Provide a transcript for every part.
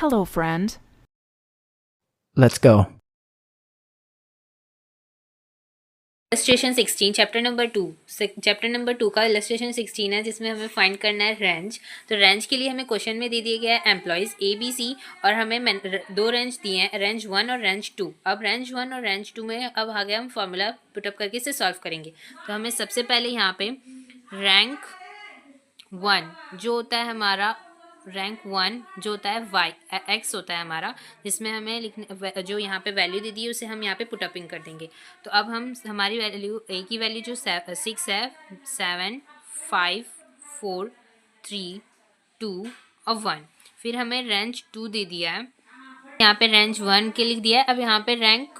Hello, friend. Let's go. Illustration 16 chapter number 2 का illustration 16 है, जिसमें हमें फाइंड करना है रेंज। तो रेंज के लिए हमें क्वेश्चन में दे दिया गया है एम्प्लॉयज़ ABC, और हमें दो रेंज दिए हैं, रेंज 1 और रेंज 2। अब रेंज 1 और रेंज 2 में अब आगे हम फॉर्मूला पुटअप करके इसे सॉल्व करेंगे। तो हमें सबसे पहले यहाँ पे रैंक 1 जो होता है हमारा, रैंक 1 जो होता है वाई एक्स होता है हमारा, जिसमें हमें लिखने जो यहाँ पे वैल्यू दे दी है उसे हम यहाँ पे पुटअपिंग कर देंगे। तो अब हम हमारी वैल्यू ए की वैल्यू जो 6 है, 7 5 4 3 2 और 1। फिर हमें रेंज 2 दे दिया है, यहाँ पे रेंज 1 के लिख दिया है। अब यहाँ पे रैंक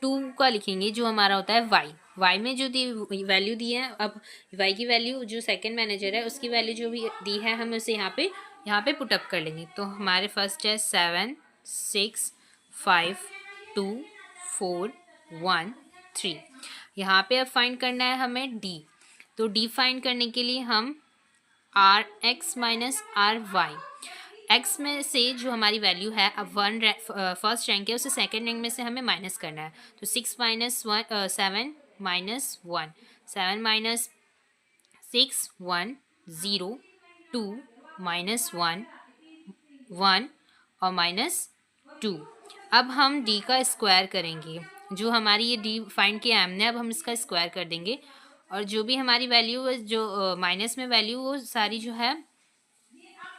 2 का लिखेंगे जो हमारा होता है वाई में जो वैल्यू दी है। अब वाई की वैल्यू जो सेकंड मैनेजर है उसकी वैल्यू जो भी दी है हम उसे यहाँ पे पुटअप कर लेंगे। तो हमारे फर्स्ट है 7 6 5 2 4 1 3। यहाँ पे अब फाइंड करना है हमें डी। तो डी फाइंड करने के लिए हम R X minus R Y, X में से जो हमारी वैल्यू है, अब फर्स्ट रैंक है उसे सेकंड रैंक में से हमें माइनस करना है। तो 6 माइनस 7 माइनस 1, 7 माइनस 6 1 0 2 माइनस 1 1 और माइनस 2। अब हम डी का स्क्वायर करेंगे, जो हमारी ये डी फाइंड किया हमने, अब हम इसका स्क्वायर कर देंगे, और जो भी हमारी वैल्यू जो माइनस में वैल्यू वो सारी जो है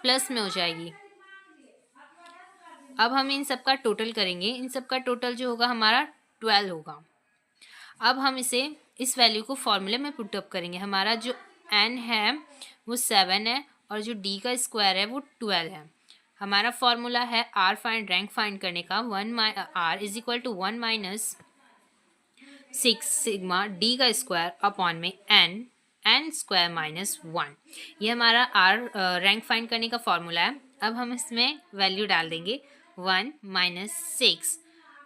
प्लस में हो जाएगी। अब हम इन सब का टोटल करेंगे, इन सब का टोटल जो होगा हमारा 12 होगा। अब हम इस वैल्यू को फॉर्मूले में पुटअप करेंगे। हमारा जो n है वो 7 है और जो d का स्क्वायर है वो 12 है। हमारा फॉर्मूला है रैंक फाइंड करने का, r is equal to 1 minus 6 sigma d का स्क्वायर अपॉन में n स्क्वायर माइनस 1। ये हमारा रैंक फाइंड करने का फॉर्मूला है। अब हम इसमें वैल्यू डाल देंगे 1 माइनस 6,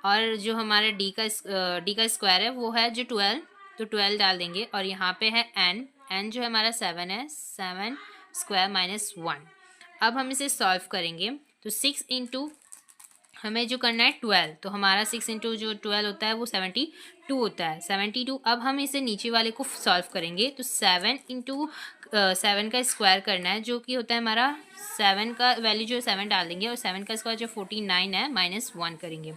और जो हमारा डी का स्क्वायर है वो है जो 12, तो 12 डाल देंगे, और यहाँ पे है n जो है हमारा 7 है, 7 स्क्वायर माइनस 1। अब हम इसे सॉल्व करेंगे। तो 6 इंटू हमें जो करना है 12, तो हमारा 6 इंटू जो 12 होता है वो 72 होता है, 72। अब हम इसे नीचे वाले को सॉल्व करेंगे। तो 7 इंटू 7 का स्क्वायर करना है, जो कि होता है हमारा 7 का वैल्यू जो 7 डाल देंगे, और 7 का स्क्वायर जो 49 है माइनस 1 करेंगे।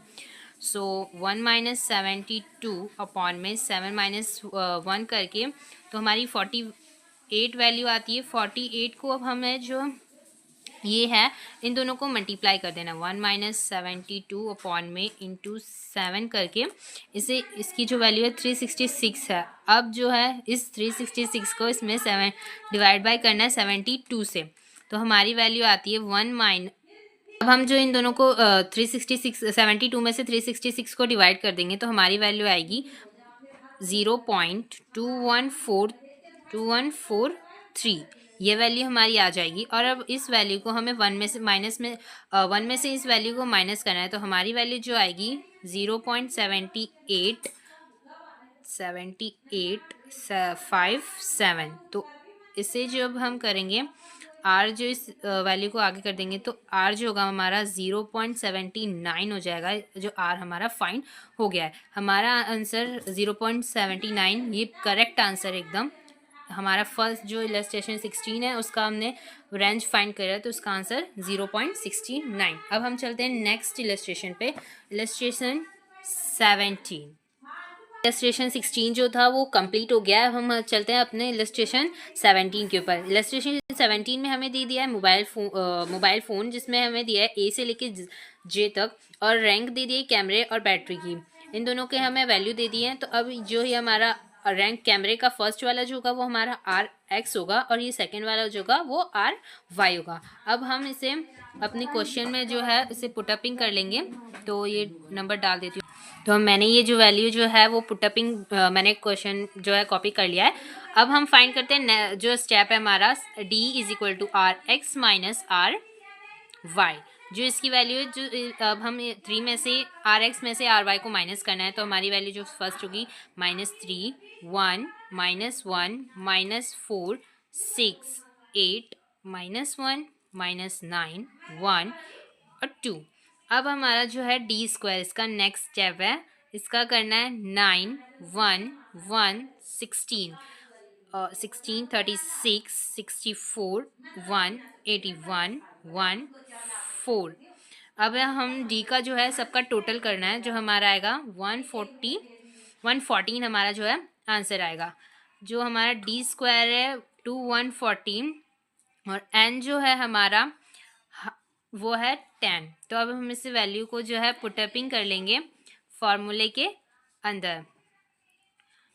सो 1 माइनस 72 अपॉन में 7 माइनस 1 करके तो हमारी 48 वैल्यू आती है। 48 को अब हमें जो ये है इन दोनों को मल्टीप्लाई कर देना, 1 माइनस 72 अपॉन में इंटू 7 करके इसे इसकी जो वैल्यू है 366 है। अब जो है इस 366 को इसमें 7 डिवाइड बाय करना है 72 से, तो हमारी वैल्यू आती है 1 अब हम जो इन दोनों को 72 में से 366 को डिवाइड कर देंगे तो हमारी वैल्यू आएगी 0.2143। ये वैल्यू हमारी आ जाएगी। और अब इस वैल्यू को हमें 1 में से वन में से इस वैल्यू को माइनस करना है, तो हमारी वैल्यू जो आएगी 0.7857। तो इसे जब हम करेंगे आर जो इस वैल्यू को आगे कर देंगे तो आर जो होगा हमारा 0.79 हो जाएगा, जो आर हमारा फाइंड हो गया है। हमारा आंसर 0.79 ये करेक्ट आंसर एकदम। हमारा फर्स्ट जो इलस्ट्रेशन 16 है उसका हमने रेंज फाइंड करा, तो उसका आंसर 0.69। अब हम चलते हैं नेक्स्ट इलस्ट्रेशन पे, इलस्ट्रेशन 17। इलस्ट्रेशन 16 जो था वो कंप्लीट हो गया है। हम चलते हैं अपने इलस्ट्रेशन 17 के ऊपर। इलस्ट्रेशन 17 में हमें दे दिया है मोबाइल फ़ोन, जिसमें हमें दिया है ए से लेके जे तक, और रैंक दे दी है कैमरे और बैटरी की। इन दोनों के हमें वैल्यू दे दी है। तो अब जो ही हमारा रैंक कैमरे का फर्स्ट वाला जो होगा वो हमारा आर एक्स होगा, और ये सेकेंड वाला जो होगा वो आर वाई होगा। अब हम इसे अपने क्वेश्चन में जो है इसे पुटअपिंग कर लेंगे। तो ये नंबर डाल देती हूँ। तो मैंने ये जो वैल्यू जो है वो पुटअपिंग मैंने क्वेश्चन जो है कॉपी कर लिया है। अब हम फाइंड करते हैं जो स्टेप है हमारा d is equal to R X minus R Y. जो इसकी वैल्यू है, जो अब हम 3 में से आर एक्स में से आर वाई को माइनस करना है, तो हमारी वैल्यू जो फर्स्ट होगी -3 1 -1 -4 6 8 -1 -9 1 और 2। अब हमारा जो है डी स्क्वायर, इसका नेक्स्ट स्टेप है, इसका करना है 9 1 1 16 16 36 64 1 81 1 4। अब हम डी का जो है सबका टोटल करना है, जो हमारा आएगा 114 हमारा जो है आंसर आएगा। जो हमारा डी स्क्वायर है 114 और एन जो है हमारा वो है 10। तो अब हम इस वैल्यू को जो है पुटअपिंग कर लेंगे फॉर्मूले के अंदर।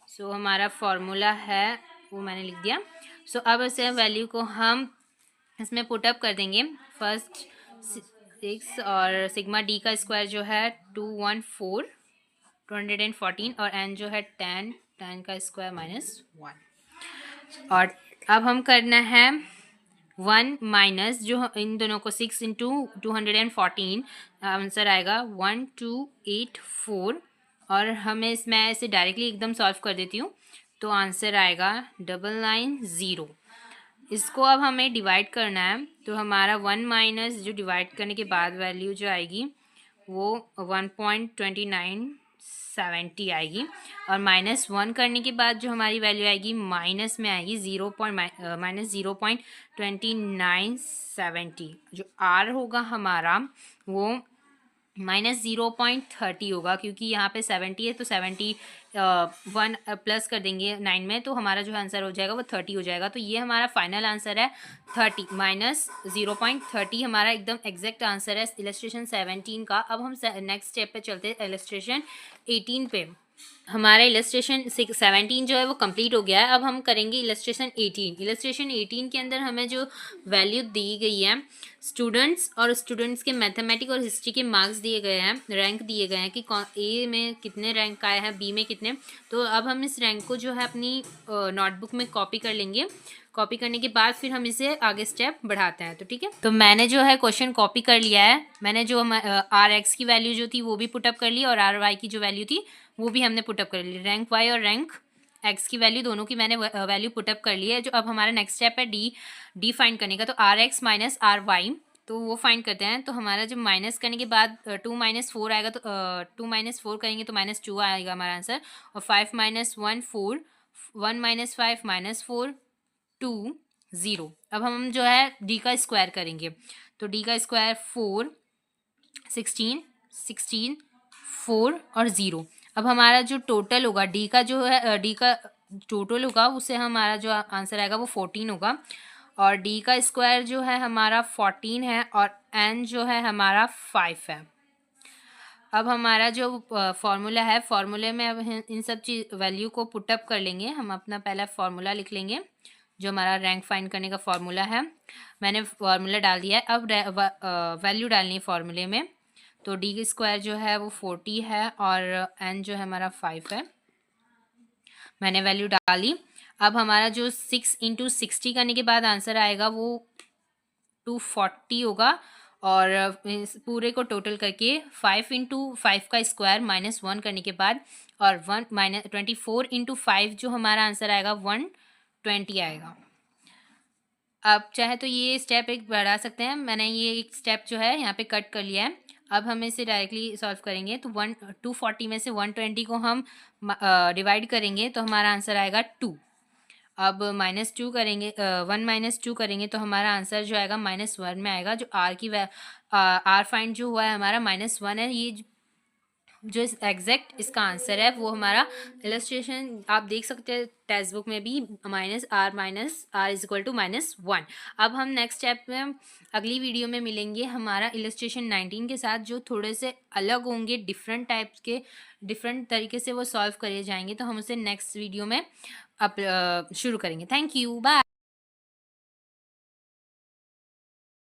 सो हमारा फॉर्मूला है वो मैंने लिख दिया। सो अब इस वैल्यू को हम इसमें पुटअप कर देंगे। फर्स्ट 6 और सिग्मा डी का स्क्वायर जो है 214 और एन जो है 10 का स्क्वायर -1। और अब हम करना है 1 माइनस जो इन दोनों को 6 इंटू 214 आंसर आएगा 1284। और हमें इसमें ऐसे डायरेक्टली एकदम सॉल्व कर देती हूँ, तो आंसर आएगा 990। इसको अब हमें डिवाइड करना है, तो हमारा 1 माइनस जो डिवाइड करने के बाद वैल्यू जो आएगी वो 1.2970 आएगी। और -1 करने के बाद जो हमारी वैल्यू आएगी माइनस में आएगी -0.2970। जो आर होगा हमारा वो -0.30 होगा, क्योंकि यहाँ पे 70 है तो 71 प्लस कर देंगे 9 में, तो हमारा जो आंसर हो जाएगा वो 30 हो जाएगा। तो ये हमारा फाइनल आंसर है 30 -0.30 हमारा एकदम एग्जैक्ट आंसर है इलस्ट्रेशन 17 का। अब हम नेक्स्ट स्टेप पे चलते हैं इलस्ट्रेशन 18 पे। हमारा इलस्ट्रेशन 17 जो है वो कंप्लीट हो गया है। अब हम करेंगे इलस्ट्रेशन 18। इलस्ट्रेशन 18 के अंदर हमें जो वैल्यू दी गई है स्टूडेंट्स, और स्टूडेंट्स के मैथमेटिक और हिस्ट्री के मार्क्स दिए गए हैं, रैंक दिए गए हैं कि ए में कितने रैंक आए हैं, बी में कितने। तो अब हम इस रैंक को जो है अपनी नोटबुक में कॉपी कर लेंगे। कॉपी करने के बाद फिर हम इसे आगे स्टेप बढ़ाते हैं। तो ठीक है, तो मैंने जो है क्वेश्चन कॉपी कर लिया है। मैंने जो आर एक्स की वैल्यू जो थी वो भी पुटअप कर ली और आर वाई की जो वैल्यू थी वो भी हमने पुटअप कर ली। रैंक वाई और रैंक एक्स की वैल्यू दोनों की मैंने वैल्यू पुटअप कर ली है। जो अब हमारा नेक्स्ट स्टेप है डी फाइंड करने का। तो R X minus R Y, तो वो फाइंड करते हैं। तो हमारा जब माइनस करने के बाद 2 - 4 आएगा, तो 2 - 4 करेंगे तो -2 आएगा हमारा आंसर। और 5 - 1 4, 1 - 5 -4 2 0। अब हम जो है डी का स्क्वायर करेंगे, तो डी का स्क्वायर 4 16 16 4 और 0। अब हमारा जो टोटल होगा डी का जो है डी का टोटल होगा उससे हमारा जो आंसर आएगा वो 14 होगा। और डी का स्क्वायर जो है हमारा 14 है और एन जो है हमारा 5 है। अब हमारा जो फॉर्मूला है, फॉर्मूले में अब इन सब चीज़ वैल्यू को पुटअप कर लेंगे। हम अपना पहला फॉर्मूला लिख लेंगे जो हमारा रैंक फाइंड करने का फॉर्मूला है। मैंने फॉर्मूला डाल दिया है। अब वैल्यू डालनी है फॉर्मूले में। तो डी स्क्वायर जो है वो 40 है और एन जो है हमारा 5 है। मैंने वैल्यू डाली। अब हमारा जो 6 × 60 करने के बाद आंसर आएगा वो 240 होगा। और इस पूरे को टोटल करके 5 × 5 का स्क्वायर -1 करने के बाद और 24 × 5 जो हमारा आंसर आएगा 120 आएगा। अब चाहे तो ये स्टेप एक बढ़ा सकते हैं। मैंने ये एक स्टेप जो है यहाँ पे कट कर लिया है। अब हम इसे डायरेक्टली सॉल्व करेंगे। तो 240 में से 120 को हम डिवाइड करेंगे तो हमारा आंसर आएगा 2। अब -2 करेंगे, 1 - 2 करेंगे तो हमारा आंसर जो आएगा -1 में आएगा। जो आर फाइंड जो हुआ है हमारा -1 है। ये जो एग्जैक्ट इसका आंसर है वो हमारा इलस्ट्रेशन आप देख सकते हैं टेक्स्ट बुक में भी -r -1। अब हम नेक्स्ट स्टेप में अगली वीडियो में मिलेंगे हमारा इलस्ट्रेशन 19 के साथ, जो थोड़े से अलग होंगे, डिफरेंट टाइप्स के, डिफरेंट तरीके से वो सॉल्व करे जाएंगे। तो हम उसे नेक्स्ट वीडियो में शुरू करेंगे। Thank you, bye.